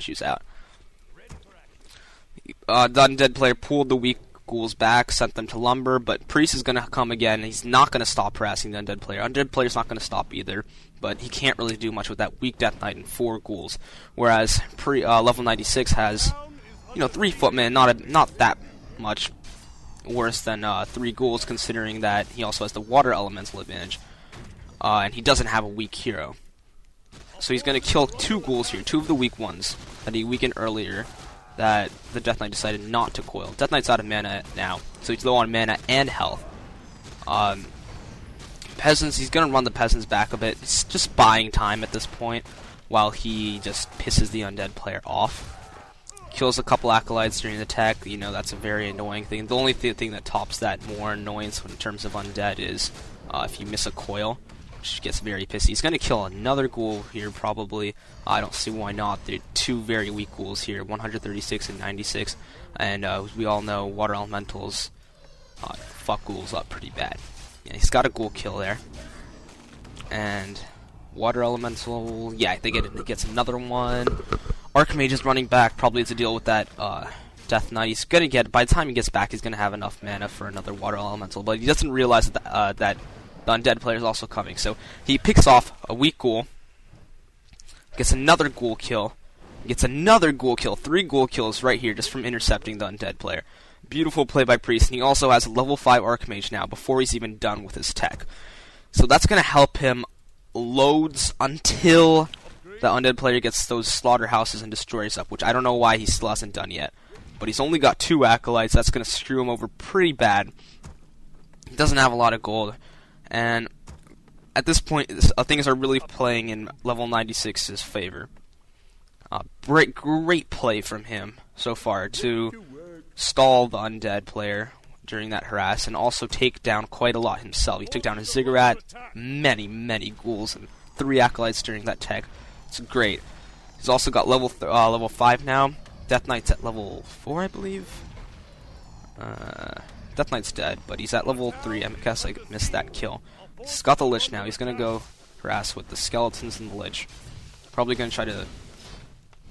statues out. The undead player pulled the weak ghouls back, sent them to lumber, but Priest is going to come again, and he's not going to stop harassing the undead player. Undead player's not going to stop either, but he can't really do much with that weak Death Knight and 4 ghouls, whereas level 96 has, 3 footmen, not that much worse than 3 ghouls, considering that he also has the water elemental advantage, and he doesn't have a weak hero. So he's going to kill 2 ghouls here, 2 of the weak ones that he weakened earlier, that the Death Knight decided not to coil. Death Knight's out of mana now, so he's low on mana and health. Peasants, he's going to run the peasants back a bit. It's just buying time at this point, while he just pisses the undead player off. Kills a couple acolytes during the tech, that's a very annoying thing. The only thing that tops that more annoyance in terms of undead is if you miss a coil, which gets very pissy. He's going to kill another ghoul here, probably. I don't see why not. There are 2 very weak ghouls here, 136 and 96. And as we all know, water elementals fuck ghouls up pretty bad. Yeah, he's got a ghoul kill there. And water elemental, yeah, he gets another one. Archmage is running back, probably to deal with that Death Knight. He's going to get, by the time he gets back, he's going to have enough mana for another water elemental. But he doesn't realize that, that the undead player is also coming. So he picks off a weak ghoul, gets another ghoul kill, gets another ghoul kill, 3 ghoul kills right here just from intercepting the undead player. Beautiful play by Priest, and he also has a level 5 Archmage now before he's even done with his tech. So that's going to help him loads until the undead player gets those slaughterhouses and destroyers up, which I don't know why he still hasn't done yet. But he's only got 2 acolytes, that's going to screw him over pretty bad. He doesn't have a lot of gold. And at this point, things are really playing in level 96's favor. Great play from him so far to stall the undead player during that harass, and also take down quite a lot himself. He took down a ziggurat, many ghouls, and 3 acolytes during that tech. It's great. He's also got level 5 now. Death Knight's at level 4, I believe. Death Knight's dead, but he's at level 3. I guess I missed that kill. He's got the Lich now. He's going to go harass with the skeletons and the Lich. Probably going to try to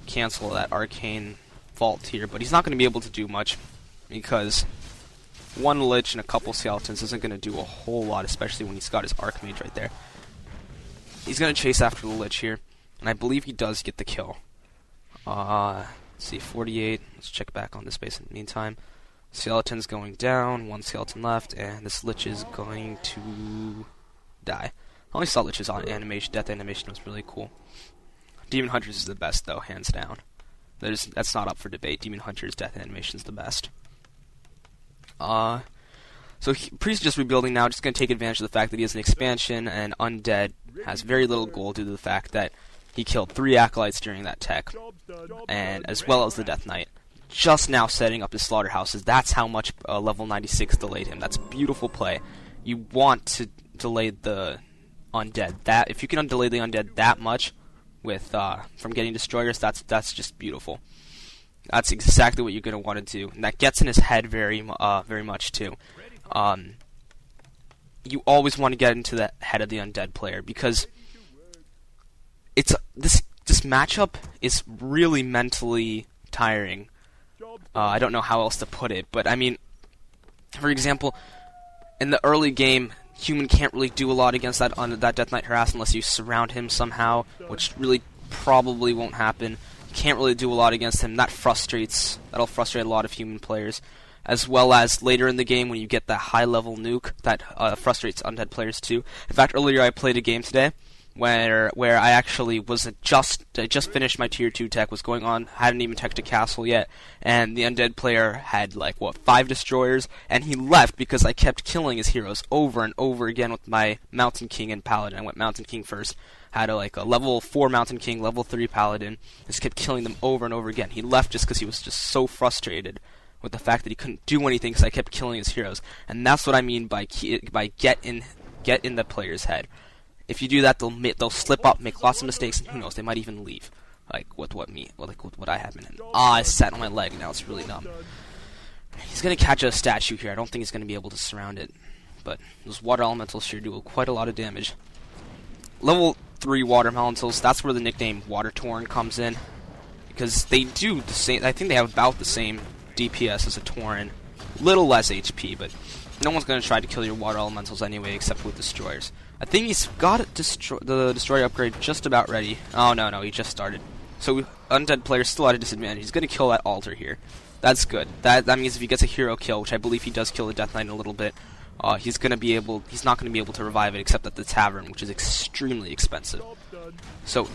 cancel that arcane vault here, but he's not going to be able to do much, because 1 Lich and a couple skeletons isn't going to do a whole lot, especially when he's got his Archmage right there. He's going to chase after the Lich here, and I believe he does get the kill. Let's see, 48. Let's check back on this base in the meantime. Skeleton's going down, 1 skeleton left, and this Lich is going to die. I only saw Lich's on animation. Death animation was really cool. Demon Hunter's is the best, though, hands down. That's not up for debate. Demon Hunter's death animation's the best. So Priest is just rebuilding now, just going to take advantage of the fact that he has an expansion, and Undead has very little gold due to the fact that he killed 3 acolytes during that tech, and as well as the Death Knight. Just now setting up his slaughterhouses. That's how much level 96 delayed him. That's a beautiful play. You want to delay the undead. If you can delay the undead that much with from getting destroyers, that's just beautiful. That's exactly what you're going to want to do, and that gets in his head very much too. You always want to get into the head of the undead player, because this matchup is really mentally tiring. I don't know how else to put it, but I mean, for example, in the early game, human can't really do a lot against that Death Knight harass unless you surround him somehow, which really probably won't happen. You can't really do a lot against him. That'll frustrate a lot of human players, as well as later in the game when you get that high-level nuke that frustrates undead players too. In fact, earlier I played a game today where I actually was just finished my tier 2 tech, was going on, hadn't even teched a castle yet, and the undead player had 5 destroyers, and he left because I kept killing his heroes over and over again with my Mountain King and Paladin. I went Mountain King first, had a level 4 Mountain King, level 3 Paladin, just kept killing them over and over again. He left just because he was just so frustrated with the fact that he couldn't do anything because I kept killing his heroes, and that's what I mean by get in the player's head. If you do that, they'll slip up, make lots of mistakes, and who knows, they might even leave. With what I have in. I sat on my leg, now it's really numb. He's going to catch a statue here. I don't think he's going to be able to surround it. But those water elementals sure do quite a lot of damage. Level 3 water elementals, that's where the nickname Water Torn comes in. because they do the same. I think they have about the same DPS as a Tauren, little less HP, but no one's going to try to kill your water elementals anyway, except with destroyers. I think he's got the destroyer upgrade just about ready. Oh no, he just started. So undead player's still at a disadvantage. He's going to kill that altar here. That's good. That means if he gets a hero kill, which I believe he does kill the Death Knight in a little bit, he's not going to be able to revive it except at the tavern, which is extremely expensive. So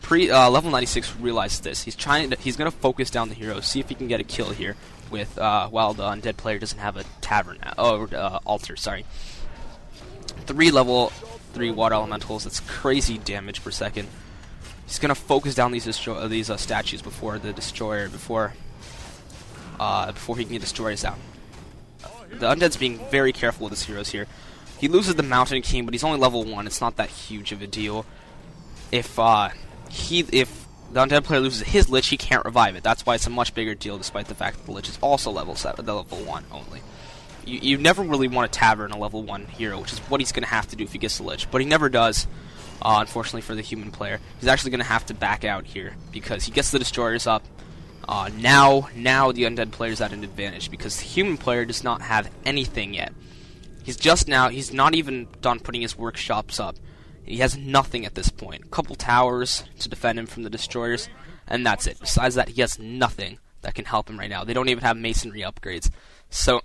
level 96 realizes this. He's going to focus down the hero, see if he can get a kill here with while the undead player doesn't have a tavern altar. Sorry. 3 level 3 water elementals. That's crazy damage per second. He's gonna focus down these statues before the destroyer before he can get destroyers out. The undead's being very careful with his heroes here. He loses the Mountain King, but he's only level 1. It's not that huge of a deal. If the undead player loses his Lich, he can't revive it. That's why it's a much bigger deal, despite the fact that the Lich is also level 1 only. You never really want to tavern a level 1 hero, which is what he's going to have to do if he gets the Lich. But he never does, unfortunately for the human player. He's actually going to have to back out here, because he gets the destroyers up. Now the undead player's at an advantage, because the human player does not have anything yet. He's not even done putting his workshops up. He has nothing at this point. A couple towers to defend him from the destroyers, and that's it. Besides that, he has nothing that can help him right now. They don't even have masonry upgrades. So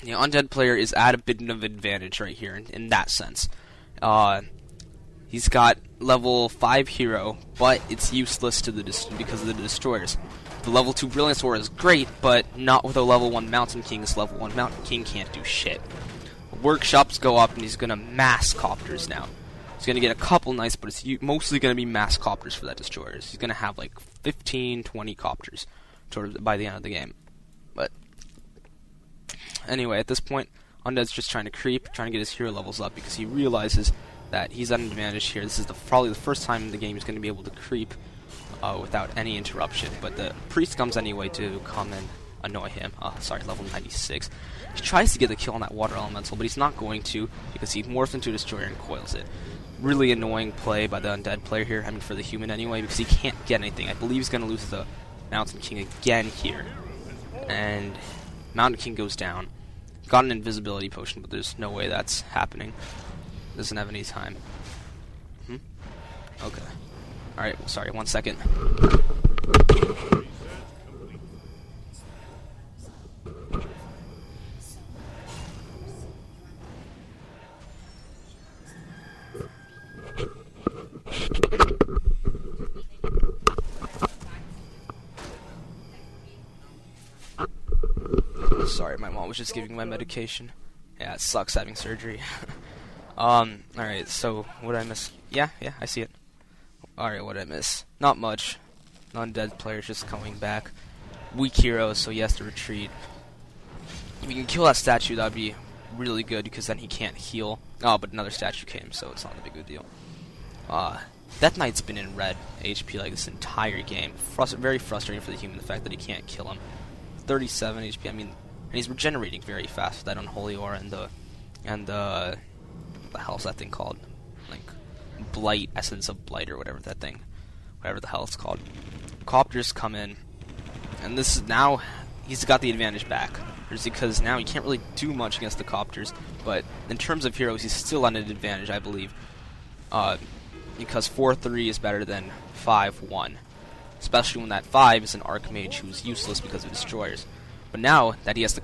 the undead player is at a bit of advantage right here in that sense. He's got level 5 hero, but it's useless to because of the destroyers. The level 2 Brilliant Sword is great, but not with a level 1 Mountain King. This level 1 Mountain King can't do shit. Workshops go up, and he's going to mass copters now. He's going to get a couple nice, but it's mostly going to be mass copters for that destroyers. He's going to have like 15, 20 copters by the end of the game. But anyway, at this point, Undead's just trying to creep, trying to get his hero levels up, because he realizes that he's at an advantage here. This is probably the first time in the game he's going to be able to creep without any interruption. But the priest comes anyway to come and annoy him. Sorry, level 96. He tries to get the kill on that water elemental, but he's not going to, because he morphs into a destroyer and coils it. Really annoying play by the undead player here, I mean for the human anyway, because he can't get anything. I believe he's going to lose the Mountain King again here. And Mountain King goes down. Got an invisibility potion, but there's no way that's happening. Doesn't have any time. Okay. Alright, sorry, 1 second. Sorry, my mom was just giving my medication. Yeah, it sucks having surgery. Alright, so, what did I miss? Yeah, I see it. Alright, what did I miss? Not much. Undead player's just coming back. Weak heroes, so he has to retreat. If you can kill that statue, that'd be really good, because then he can't heal. Oh, but another statue came, so it's not a big of a deal. Death Knight's been in red HP like this entire game. Very frustrating for the human, the fact that he can't kill him. 37 HP, I mean, and he's regenerating very fast with that Unholy Aura and the the hell's that thing called? Like Blight, Essence of Blight or whatever the hell it's called. Copters come in, and this is now he's got the advantage back. Because now he can't really do much against the Copters, but in terms of heroes, he's still on an advantage, I believe. Because 4-3 is better than 5-1. Especially when that 5 is an Archmage who's useless because of destroyers. But now that he has the